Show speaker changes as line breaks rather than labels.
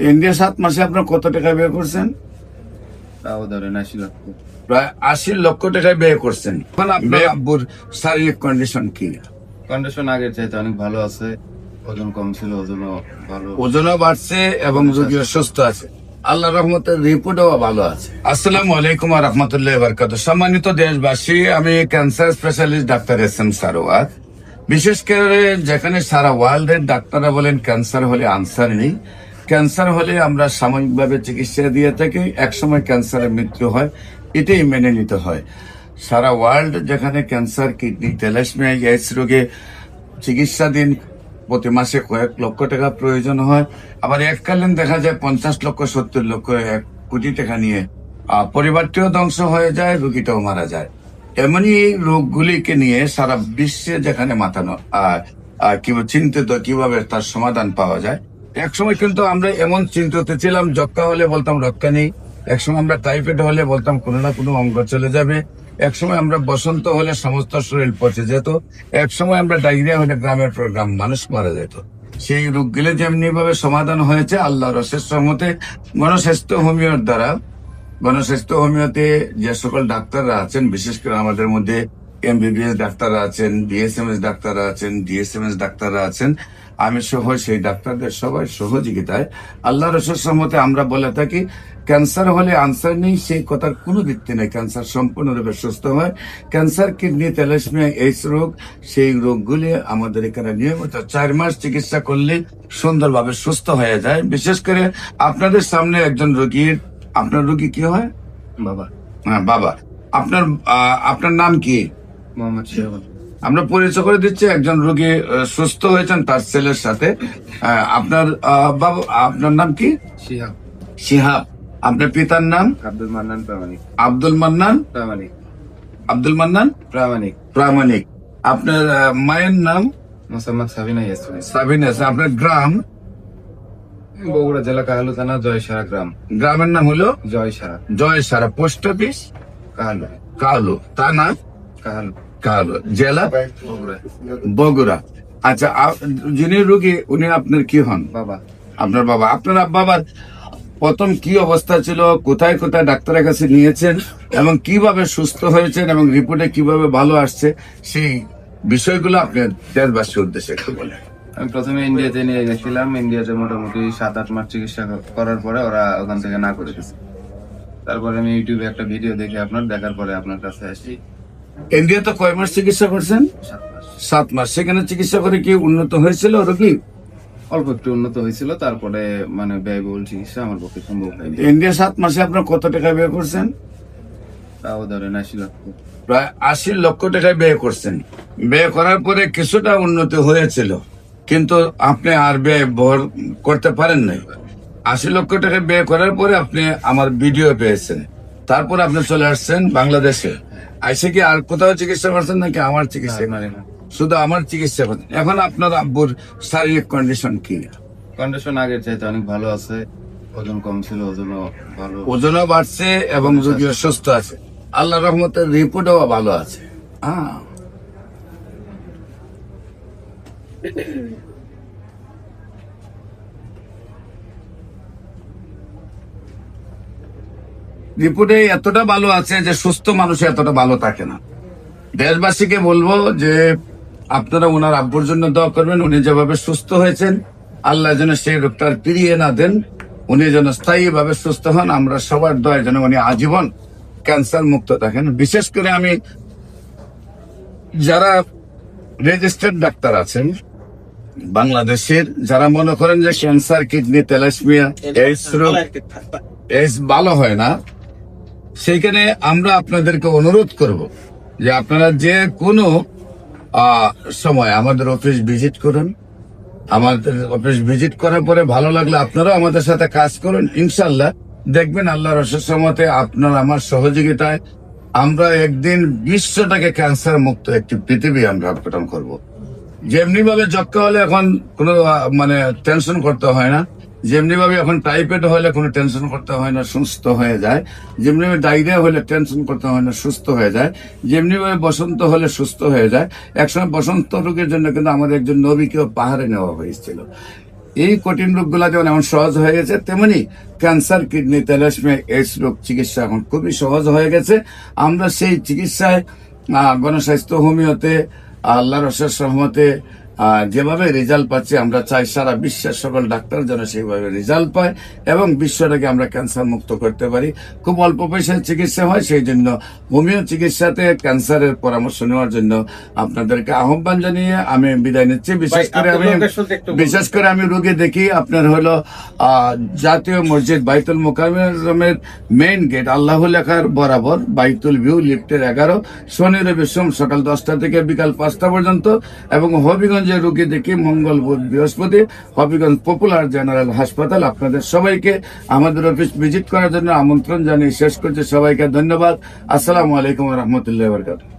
India 7 মাসে আপনার কত টাকা ব্যয় করছেন?
তাও ধরেন 80 লক্ষ।
প্রায় 80 লক্ষ টাকা ব্যয় করছেন। এখন আপনার আব্বুর শারীরিক কন্ডিশন কি?
কন্ডিশন আগের চাইতে অনেক ভালো আছে। ওজন কম ছিল, ওজনও ভালো।
ওজনও বাড়ছে এবং রোগীও সুস্থ আছে। আল্লাহ রহমতের রিপোর্টও ভালো আছে। আসসালামু আলাইকুম ওয়া রাহমাতুল্লাহি ওয়া বারাকাতুহু। সম্মানিত দেশবাসী, আমি cancer specialist doctor SM Sarwar. বিশেষ করে যেখানে সারা ওয়ার্ল্ডের ডাক্তাররা বলেন ক্যান্সার হলে আনসার নেই, ক্যান্সার হলে আমরা সাময়িকভাবে চিকিৎসা দিয়ে থাকি, একসময় ক্যান্সারের মৃত্যু হয়, এটাই মেনে নিতে হয়। সারা ওয়ার্ল্ড যেখানে ক্যান্সার, কিডনি, থ্যালাসেমিয়া, এইডস রোগে চিকিৎসাধীন প্রতি মাসে কয়েক লক্ষ টাকা প্রয়োজন হয়, আবার এককালীন দেখা যায় 50 লক্ষ 70 লক্ষ 1 কোটি টাকা নিয়ে পরিবারটিও ধ্বংস হয়ে যায়, রোগীটাও মারা যায়। এমনই রোগগুলিকে নিয়ে সারা বিশ্বে যেখানে মাতানো চিন্তিত কিভাবে তার সমাধান পাওয়া যায়। একসময় কিন্তু আমরা এমন চিন্তিত ছিলাম, যক্ষ্মা হলে বলতাম রক্ষা নেই, একসময় আমরা টাইফয়েড হলে বলতাম কোনো না কোনো অঙ্গ চলে যাবে, একসময় আমরা বসন্ত হলে সমস্ত শরীর পচে যেত, একসময় আমরা ডায়রিয়া হলে গ্রামের পর গ্রাম মানুষ মারা যেত। সেই রোগগুলো যেমনি ভাবে সমাধান হয়েছে আল্লাহর অশেষ রহমতে গণস্বাস্থ্য হোমিওর দ্বারা। গণস্বাস্থ্য হোমিওতে যে সকল ডাক্তাররা আছেন, বিশেষ করে আমাদের মধ্যে MBBS ডাক্তাররা আছেন, BSMS ডাক্তাররা আছেন, DSMS ডাক্তাররা আছেন, আমি সহ সেই ডাক্তারদের সবাই সহযোগিতায় আল্লাহর অশেষ রহমতে আমরা বলে থাকি ক্যান্সার হলে আনসার নেই, সেই কথার কোনো ভিত্তি নেই। ক্যান্সার সম্পূর্ণরূপে সুস্থ হয়। ক্যান্সার, কিডনি, থ্যালাসেমিয়া, এইডস রোগ, সেই রোগগুলি আমাদের এখানে নিয়মিত 4 মাস চিকিৎসা করলে সুন্দরভাবে সুস্থ হয়ে যায়। বিশেষ করে আপনাদের সামনে একজন রোগীর, আপনার রোগী কি হয়?
বাবা।
হ্যাঁ, বাবা। আপনার নাম কি?
মোহাম্মদ শিহাব।
আমরা পরিচয় করে দিচ্ছি, একজন রোগী সুস্থ হয়েছেন তার ছেলের সাথে। আপনার বাবা, আপনার নাম কি?
শিহাব।
শিহাব। আপনার পিতার নাম?
আব্দুল মান্নান প্রামাণিক।
আব্দুল মান্নান
প্রামাণিক।
আব্দুল মান্নান
প্রামাণিক।
প্রামাণিক। আপনার মায়ের নাম?
মোসাম্মদ সাবিনা ইয়াসমিন।
সাবিনা। আপনার গ্রাম?
বগুড়া জেলা কাহালু থানা জয়সারা গ্রাম।
গ্রামের নাম হলো
জয়সারা।
জয়সারা। Post office
Kahalu.
কালু, থানা
কাহালু।
কালু, জেলা
বগুড়া।
বগুড়া। আচ্ছা, যিনি রোগী উনি আপনার কি হন?
বাবা।
আপনার বাবা। আপনার বাবার প্রথম কি অবস্থা ছিল, কোথায় কোথায় ডাক্তারের কাছে নিয়েছেন এবং কিভাবে সুস্থ হয়েছেন এবং রিপোর্টে কিভাবে ভালো আসছে, সেই বিষয়গুলো আপনার দেশবাসীর উদ্দেশ্যে একটু বলেন।
আমি প্রথমে ইন্ডিয়াতে নিয়ে গেছিলাম। ইন্ডিয়াতে মোটামুটি 7-8 মাস চিকিৎসা করার পরে ওরা ওখান থেকে না করে দিয়েছে। তারপরে আমি ইউটিউবে একটা ভিডিও দেখে দেখার পরে আপনার কাছে আসি।
ইন্ডিয়াতে কয় মাস চিকিৎসা করছেন?
7 মাস।
7 মাস। সেখানে চিকিৎসা করে কি উন্নত হয়েছিল রোগী?
অল্প একটু উন্নত হয়েছিল। তারপরে ব্যয়বহুল চিকিৎসা আমার পক্ষে সম্ভব হয়নি।
ইন্ডিয়া 7 মাসে আপনার কত টাকা ব্যয় করছেন?
তাও ধরেন 80 লক্ষ।
প্রায় 80 লক্ষ টাকা ব্যয় করছেন। ব্যয় করার পরে কিছুটা উন্নতি হয়েছিল, কিন্তু আপনি আর ব্যয় বহন করতে পারেন নাই। 80 লক্ষ টাকা ব্যয় করার পরে আপনি আমার ভিডিও পেয়েছেন, তারপর আপনি চলে আসছেন বাংলাদেশে। আইসে কি আর কোথাও চিকিৎসা করছেন নাকি আমার চিকিৎসা? শুধু আমার চিকিৎসা করছেন। এখন আপনার আব্বুর শারীরিক কন্ডিশন কি?
কন্ডিশন আগের চাইতে অনেক ভালো আছে। ওজন কম ছিল, ওজনও ভালো।
ওজনও বাড়ছে এবং রোগীও সুস্থ আছে। আল্লাহ রহমতের রিপোর্টও ভালো আছে। রিপোর্টে এতটা ভালো আছে যে সুস্থ মানুষ এতটা ভালো থাকে না। দেশবাসীকে বলবো যে আপনারা ওনার আব্বুর জন্য দোয়া করবেন। উনি যেভাবে সুস্থ হয়েছেন, আল্লাহ যেন সেই রোগটা ফিরিয়ে না দেন, উনি যেন স্থায়ী ভাবে সুস্থ হন। আমরা সবার দোয়া যেন উনি আজীবন ক্যান্সার মুক্ত থাকেন। বিশেষ করে আমি যারা রেজিস্টার্ড ডাক্তার আছেন বাংলাদেশের, যারা মনে করেন যে ক্যান্সার, কিডনি, থ্যালাসেমিয়া, এইডস রোগ, এইডস ভালো হয় না, সেইখানে আমরা আপনাদেরকে অনুরোধ করব যে আপনারা যে কোনো সময় আমাদের অফিস ভিজিট করুন। আমাদের অফিস ভিজিট করার পরে ভালো লাগলে আপনারাও আমাদের সাথে কাজ করুন। ইনশাল্লাহ দেখবেন আল্লাহর অশেষ রহমতে আপনার আমার সহযোগিতায় আমরা একদিন বিশ্বটাকে ক্যান্সার মুক্ত একটি পৃথিবী আমরা গঠন করব। যেমনি ভাবে যক্ষ্মা হলে এখন কোনো টেনশন করতে হয় না, যেমনি ভাবে এখন টাইফয়েড হলে কোনো টেনশন করতে হয় না, সুস্থ হয়ে যায়। যেমনি ভাবে ডায়রিয়া হলে টেনশন করতে হয় না, সুস্থ হয়ে যায়। যেমনি ভাবে বসন্ত হলে সুস্থ হয়ে যায়। একসময় বসন্ত রোগের জন্য কিন্তু আমাদের একজন নবীকেও পাহাড়ে নেওয়া হয়েছিল। এই কঠিন রোগগুলা যেমন এমন সহজ হয়ে গেছে, তেমনি ক্যান্সার, কিডনি, তেলাসমিয়া, এইডস রোগ চিকিৎসা এখন খুবই সহজ হয়ে গেছে। আমরা সেই চিকিৎসায় গণস্বাস্থ্য হোমিওতে আল্লাহর অশেষ রহমতে যেভাবে রেজাল্ট পাচ্ছি, আমরা চাই সারা বিশ্বের সকল ডাক্তার যেন সেইভাবে রেজাল্ট পায় এবং বিশ্বটাকে আমরা ক্যান্সার মুক্ত করতে পারি। খুব অল্প পয়সায় চিকিৎসা হয়, সেই জন্য হোমিও চিকিৎসাতে ক্যান্সারের পরামর্শ নেওয়ার জন্য আপনাদেরকে আহ্বান জানিয়ে আমি বিদায় নিচ্ছি। বিশেষ করে আমি রোগী দেখি আপনার হলো জাতীয় মসজিদ বাইতুল মোকাররমের মেইন গেট আল্লাহ লেখার বরাবর, বাইতুল ভিউ, লিফটের 11, শনি রবি সোম সকাল 10টা থেকে বিকাল 5টা পর্যন্ত, এবং হবিগঞ্জে রোগী দেখি মঙ্গল বুধ বৃহস্পতি, হবিগঞ্জ পপুলার জেনারেল হাসপাতাল। আপনাদের সবাইকে আমাদের অফিস ভিজিট করার জন্য আমন্ত্রণ জানিয়ে শেষ করছি। সবাইকে ধন্যবাদ। আসসালামু আলাইকুম ওয়া রাহমাতুল্লাহি ওয়া বারাকাতুহু।